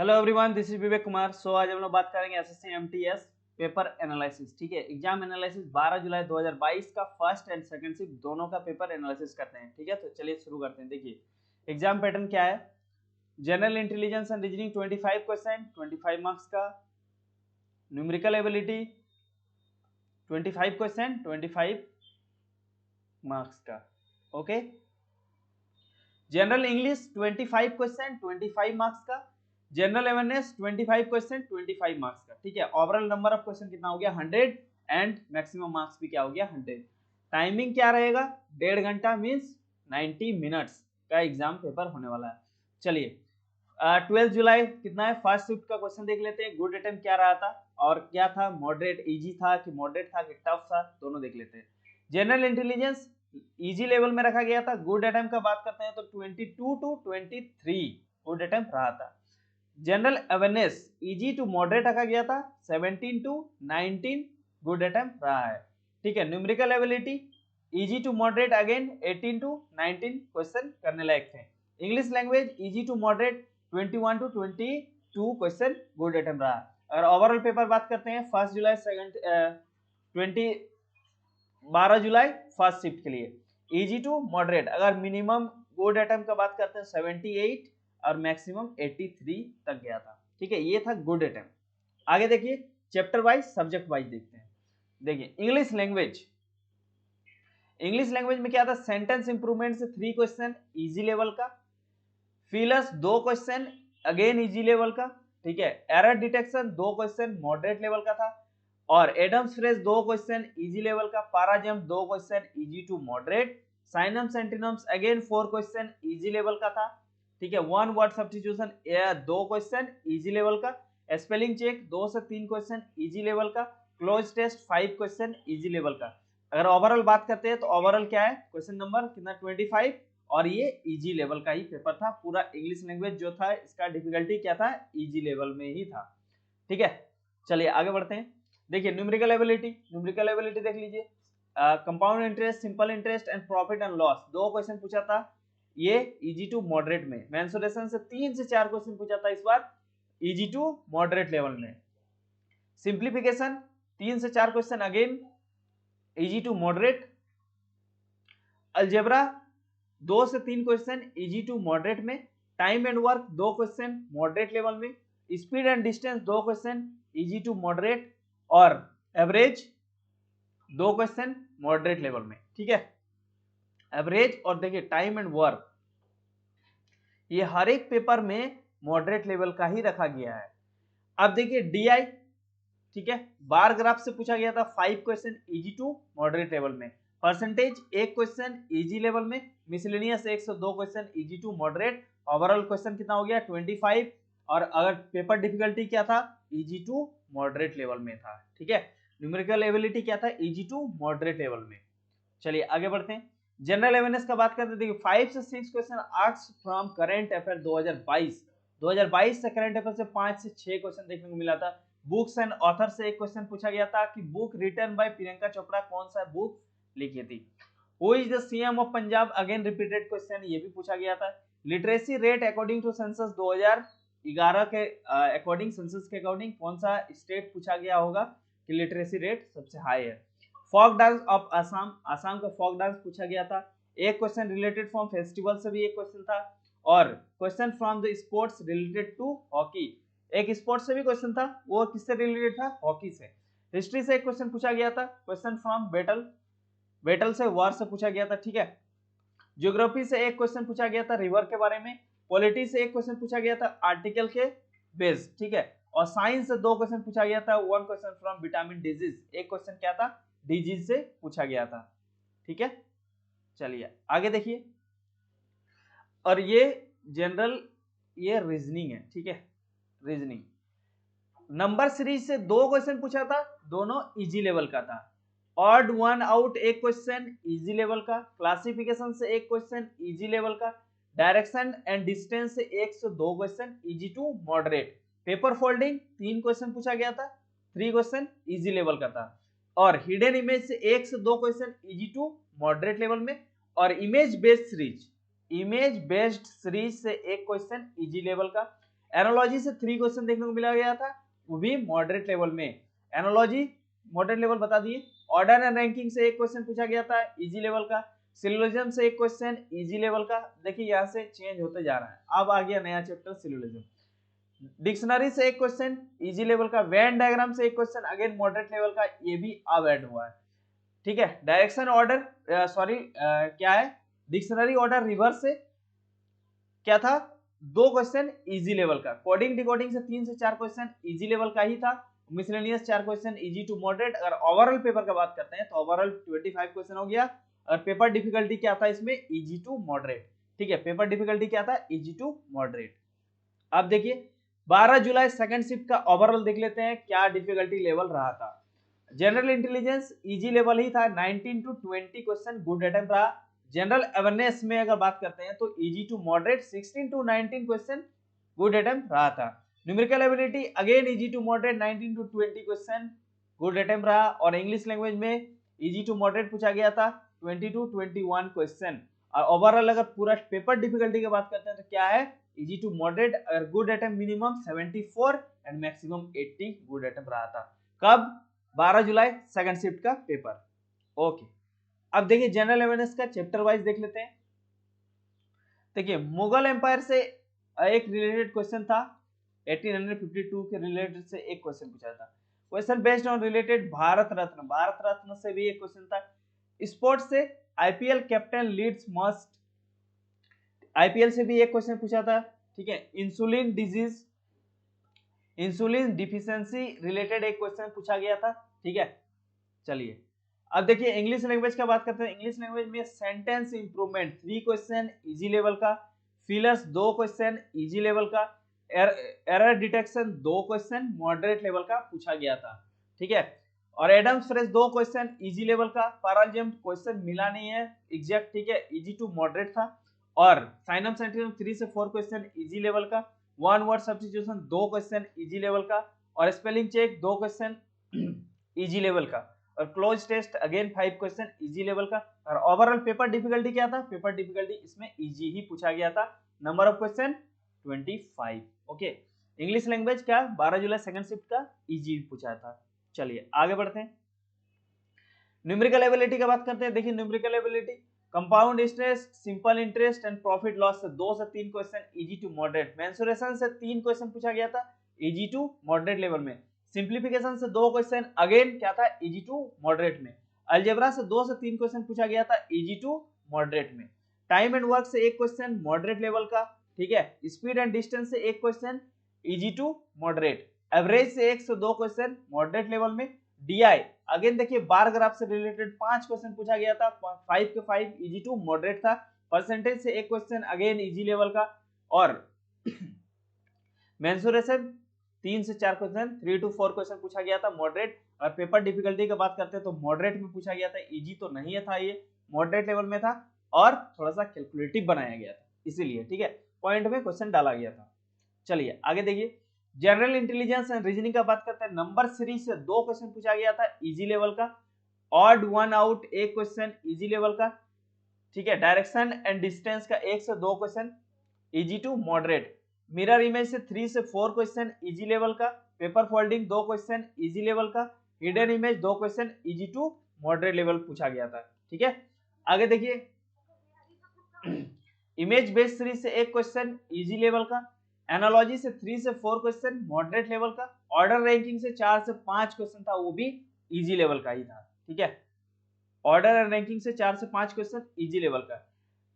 Hello everyone, this is Vivek Kumar. आज हम लोग बात करेंगे एसएससी एमटीएस पेपर एनालिसिस। ठीक है, एग्जाम एनालिसिस 12 जुलाई 2022 का फर्स्ट एंड सेकंड शिफ्ट दोनों का पेपर एनालिसिस करते हैं। ठीक है, तो चलिए शुरू करते हैं। देखिए एग्जाम पैटर्न क्या है। General intelligence and reasoning 25 question 25 marks का। न्यूमेरिकल एबिलिटी 25 क्वेश्चन 25 मार्क्स का। Okay. General English 25 question 25 marks का। जनरल अवेयरनेस 25 क्वेश्चन 25 मार्क्स का। ठीक है, ओवरऑल नंबर ऑफ क्वेश्चन कितना हो गया 100 एंड मैक्सिमम मार्क्स भी क्या हो गया 100। टाइमिंग क्या रहेगा 1.5 घंटा मींस 90 मिनट्स का एग्जाम पेपर होने वाला है। चलिए 12 जुलाई कितना है, फर्स्ट शिफ्ट का क्वेश्चन देख लेते हैं। गुड अटेम्प्ट क्या रहा था और क्या था, मॉडरेट इजी था कि मॉडरेट था कि टफ था, दोनों देख लेते हैं। जनरल इंटेलिजेंस इजी लेवल में रखा गया था। गुड अटेम्प्ट का बात करते हैं तो 22 टू 23 गुड अटेम्प्ट रहा था। General awareness easy to moderate रखा गया था। 17 टू 19 गुड अटेम्प्ट रहा है। ठीक है, numerical ability easy to moderate again 18 to 19 question करने लायक थे। English language easy to moderate 21 to 22 question good attempt रहा। अगर ओवरऑल पेपर बात करते हैं 1 जुलाई 12 जुलाई फर्स्ट शिफ्ट के लिए इजी टू मॉडरेट, अगर मिनिमम गुड अटेम्प्ट का बात करते हैं 78 और मैक्सिमम 83 तक गया था। ठीक है, ये था गुड अटेम्प्ट। आगे देखिए चैप्टर वाइज सब्जेक्ट वाइज देखते हैं। देखिए इंग्लिश लैंग्वेज में क्या था, सेंटेंस इंप्रूवमेंट से 3 क्वेश्चन इजी लेवल का। Fillers 2 question again easy level का। ठीक है, error detection 2 question moderate level का था। और idioms phrase 2 question easy level का। Para jumble 2 question easy to moderate. Synonyms antonyms again 4 question easy level का था। ठीक है, 1 word substitution 2 question easy level का। स्पेलिंग चेक 2 से 3 क्वेश्चन इजी लेवल का। Cloze test 5 question easy level का। अगर ओवरऑल बात करते हैं तो ओवरऑल क्या है, क्वेश्चन नंबर कितना 25 और ये इजी लेवल का ही पेपर था। पूरा इंग्लिश लैंग्वेज जो था इसका डिफिकल्टी क्या था, इजी लेवल में ही था। ठीक है, चलिए आगे बढ़ते हैं। देखिए न्यूमेरिकल एबिलिटी देख लीजिए। Compound interest, simple interest and profit and loss 2 question पूछा था ये इजी टू मॉडरेट में। मेंसुरेशन से 3 से 4 क्वेश्चन पूछा था इस बार इजी टू मॉडरेट लेवल में। सिंप्लीफिकेशन 3 से 4 question again easy to moderate. Algebra 2 से 3 क्वेश्चन इजी टू मॉडरेट में। Time and work 2 question moderate level में। Speed and distance 2 question easy to moderate. और एवरेज 2 क्वेश्चन मॉडरेट लेवल में। ठीक है, average और देखिए टाइम एंड वर्क ये हर एक पेपर में मॉडरेट लेवल का ही रखा गया है। अब देखिए डीआई, ठीक है, बार ग्राफ से पूछा गया था 5 question easy to moderate level में। परसेंटेज 1 क्वेश्चन इजी लेवल में। Miscellaneous 102 question easy to moderate. Overall question कितना हो गया 25। और अगर पेपर डिफिकल्टी क्या था, इजी टू मॉडरेट लेवल में था। ठीक है, न्यूमेरिकल एबिलिटी क्या था, इजी टू मॉडरेट लेवल में। चलिए आगे बढ़ते हैं। जनरल अवेयरनेस का बात करते हैं। देखिए 5 से 6 question asked from current affair 2022 से करंट अफेयर से 5 से 6 क्वेश्चन देखने को मिला था। बुक्स एंड ऑथर से एक क्वेश्चन पूछा गया था कि book written by Priyanka Chopra कौन सा बुक लिखी थी। Who is the CM of Punjab, again repeated question, ये भी पूछा गया था। Literacy rate according to census 2011 के अकॉर्डिंग, सेंसस के अकॉर्डिंग कौन सा स्टेट पूछा गया होगा कि लिटरेसी रेट सबसे हाई है। Folk dance of Assam, Assam का फोक डांस पूछा गया था। एक क्वेश्चन रिलेटेड फ्रॉम फेस्टिवल से भी एक क्वेश्चन था। और question from the sports related to hockey, एक स्पोर्ट्स से भी क्वेश्चन था, वो किससे रिलेटेड था, हॉकी से। हिस्ट्री से एक क्वेश्चन पूछा गया था, क्वेश्चन फ्रॉम बैटल से, वार से पूछा गया था। ठीक है, ज्योग्राफी से एक क्वेश्चन पूछा गया था रिवर के बारे में। पॉलिटी से एक क्वेश्चन पूछा गया था आर्टिकल के बेस। ठीक है, और साइंस से 2 क्वेश्चन पूछा गया था। 1 क्वेश्चन फ्रॉम विटामिन डिजीज, एक क्वेश्चन क्या था, डिजीज से पूछा गया था। ठीक है, चलिए आगे देखिए। और ये जनरल, ये रीजनिंग है। ठीक है, रीजनिंग नंबर सीरीज से 2 क्वेश्चन पूछा था, दोनों इजी लेवल का था। ऑड वन आउट एक क्वेश्चन इजी लेवल का। क्लासिफिकेशन से एक क्वेश्चन इजी लेवल का। डायरेक्शन एंड डिस्टेंस से 1 से 2 question easy to moderate. Paper folding 3 question पूछा गया था, 3 क्वेश्चन इजी लेवल का था। और हिडन इमेज से 1 से 2 question easy to moderate level में। और इमेज बेस्ड सीरीज से एक क्वेश्चन इजी लेवल का। एनालॉजी से 3 क्वेश्चन देखने को मिला गया था, वो भी मॉडरेट लेवल में। एनालॉजी मॉडरेट लेवल बता दिए। ऑर्डर एंड रैंकिंग से एक क्वेश्चन पूछा गया था इजी लेवल का। सिलोजिज्म से एक क्वेश्चन इजी लेवल का। देखिए यहाँ से चेंज होते जा रहा है, अब आ गया नया चैप्टर सिलोजिज्म। डिक्शनरी से एक क्वेश्चन इजी लेवल का। वेन डायग्राम से एक क्वेश्चन अगेन मॉडरेट लेवल का, ये भी अब ऐड हुआ है। ठीक है, डायरेक्शन ऑर्डर क्या है, डिक्शनरी ऑर्डर रिवर्स से क्या था, 2 क्वेश्चन इजी लेवल का। कोडिंग डिकोडिंग से 3 से 4 क्वेश्चन इजी लेवल का ही था। Miscellaneous 4 question easy to moderate. अगर ओवरऑल पेपर का बात करते हैं तो ओवरऑल 25 क्वेश्चन हो गया। और पेपर डिफिकल्टी क्या था इसमें, इजी टू मॉडरेट। ठीक है, पेपर डिफिकल्टी क्या था, इजी टू मॉडरेट। अब देखिए 12 जुलाई सेकंड शिफ्ट का ओवरऑल देख लेते हैं क्या डिफिकल्टी लेवल रहा था। जनरल इंटेलिजेंस इजी लेवल ही था, 19 टू 20 क्वेश्चन गुड अटेम्प्ट रहा। जनरल अवेयरनेस में अगर बात करते हैं तो easy to moderate 16 to 19 question good attempt रहा था। Numerical ability again easy to moderate 19 to 20 question good attempt रहा। और इंग्लिश लैंग्वेज में इजी टू मॉडरेट पूछा गया था 20 टू 21 क्वेश्चन। और ओवरऑल अगर पूरा पेपर डिफिकल्टी की बात करते हैं तो क्या है, इजी टू मॉडरेट। अगर good attempt minimum 74 and maximum 80 good attempt रहा था। कब, 12 जुलाई सेकंड शिफ्ट का पेपर। ओके, अब देखिए जनरल अवेयरनेस का चैप्टर वाइज देख लेते हैं। देखिए मुगल एम्पायर से एक रिलेटेड क्वेश्चन था, 1852 के रिलेटेड से एक क्वेश्चन पूछा था। Question based on related Bharat Ratna, Bharat Ratna से भी एक क्वेश्चन था। स्पोर्ट्स से IPL captain leads must, IPL से भी एक क्वेश्चन पूछा था। ठीक है, insulin disease, insulin deficiency related एक क्वेश्चन पूछा गया था। ठीक है, चलिए अब देखिए इंग्लिश लैंग्वेज का बात करते हैं। इंग्लिश लैंग्वेज में sentence improvement 3 question easy level का। फिलर्स 2 क्वेश्चन इजी लेवल का। Error detection 2 question moderate level का पूछा गया था। ठीक है, और idioms phrase 2 question easy level का। पैरालजियम क्वेश्चन मिला नहीं है एग्जैक्ट, ठीक है, इजी टू मॉडरेट था। और साइनम सेंटेंस 3 से 4 क्वेश्चन इजी लेवल का। One word substitution 2 question easy level का। और spelling check 2 question easy level का। और cloze test again 5 question easy level का। और ओवरऑल पेपर डिफिकल्टी क्या था, पेपर डिफिकल्टी इसमें इजी ही पूछा गया था। Number of question 25। Okay, English language क्या 12 जुलाई सेकंड शिफ्ट का इजी पूछा था। चलिए आगे बढ़ते हैं, न्यूमेरिकल एबिलिटी का बात करते हैं। देखिए numerical ability compound interest, simple interest and profit loss से 2 से 3 question easy to moderate. Mensuration से 3 क्वेश्चन पूछा गया था इजी टू मॉडरेट लेवल में। सिंप्लीफिकेशन से 2 क्वेश्चन अगेन क्या था, इजी टू मॉडरेट में। अलजेब्रा से 2 से 3 क्वेश्चन पूछा गया था इजी टू मॉडरेट में। टाइम एंड वर्क से 1 क्वेश्चन मॉडरेट लेवल का। ठीक है, स्पीड एंड डिस्टेंस से 1 question easy to moderate. Average से 1 से 2 क्वेश्चन मॉडरेट लेवल में। डीआई अगेन देखिए बार ग्राफ से रिलेटेड 5 क्वेश्चन पूछा गया था, 5 के 5 इजी टू मॉडरेट था। परसेंटेज से 1 क्वेश्चन अगेन इजी लेवल का। और मेंसुरेशन 3 से 4 क्वेश्चन, 3 to 4 क्वेश्चन पूछा गया था मॉडरेट। और पेपर डिफिकल्टी की बात करते हैं तो मॉडरेट में पूछा गया था, इजी तो नहीं था, ये मॉडरेट लेवल में था और थोड़ा सा कैलकुलेटिव बनाया गया था इसीलिए। ठीक है, पॉइंट में क्वेश्चन डाला गया था। चलिए आगे देखिए, जनरल इंटेलिजेंस एंड रीजनिंग का बात करते हैं। नंबर सीरीज से 2 क्वेश्चन पूछा गया था इजी लेवल का। Odd one out 1 question easy level का। ठीक है, डायरेक्शन एंड डिस्टेंस का 1 से 2 question easy to moderate. Mirror image से 3 से 4 क्वेश्चन इजी लेवल का। Paper folding 2 question easy level का। Hidden image 2 question easy to moderate level पूछा गया था। ठीक है, आगे देखिए इमेज बेस्ड सीरीज से 1 क्वेश्चन इजी लेवल का। एनालॉजी से 3 से 4 क्वेश्चन मॉडरेट लेवल का। ऑर्डर रैंकिंग से 4 से 5 क्वेश्चन था, वो भी इजी लेवल का ही था। ठीक है, ऑर्डर एंड रैंकिंग से 4 से 5 क्वेश्चन इजी लेवल का।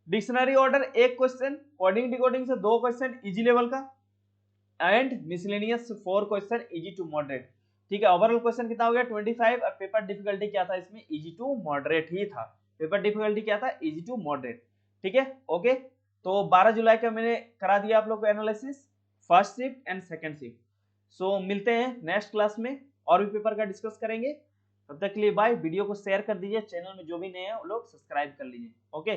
Dictionary order 1 question, coding decoding से 2 क्वेश्चन इजी लेवल का। And miscellaneous 4 question easy to moderate. ठीक है, ओवरऑल क्वेश्चन कितना हो गया 25। और पेपर डिफिकल्टी क्या था इसमें, इजी टू मॉडरेट ही था। पेपर डिफिकल्टी क्या था, इजी टू मॉडरेट। ठीक है, ओके, तो 12 जुलाई का मैंने करा दिया आप लोग को analysis, first shift and second shift. So मिलते हैं नेक्स्ट क्लास में और भी पेपर का डिस्कस करेंगे। तब तक के लिए बाय। वीडियो को शेयर कर दीजिए, चैनल में जो भी नए हैं वो लोग सब्सक्राइब कर लीजिए। ओके।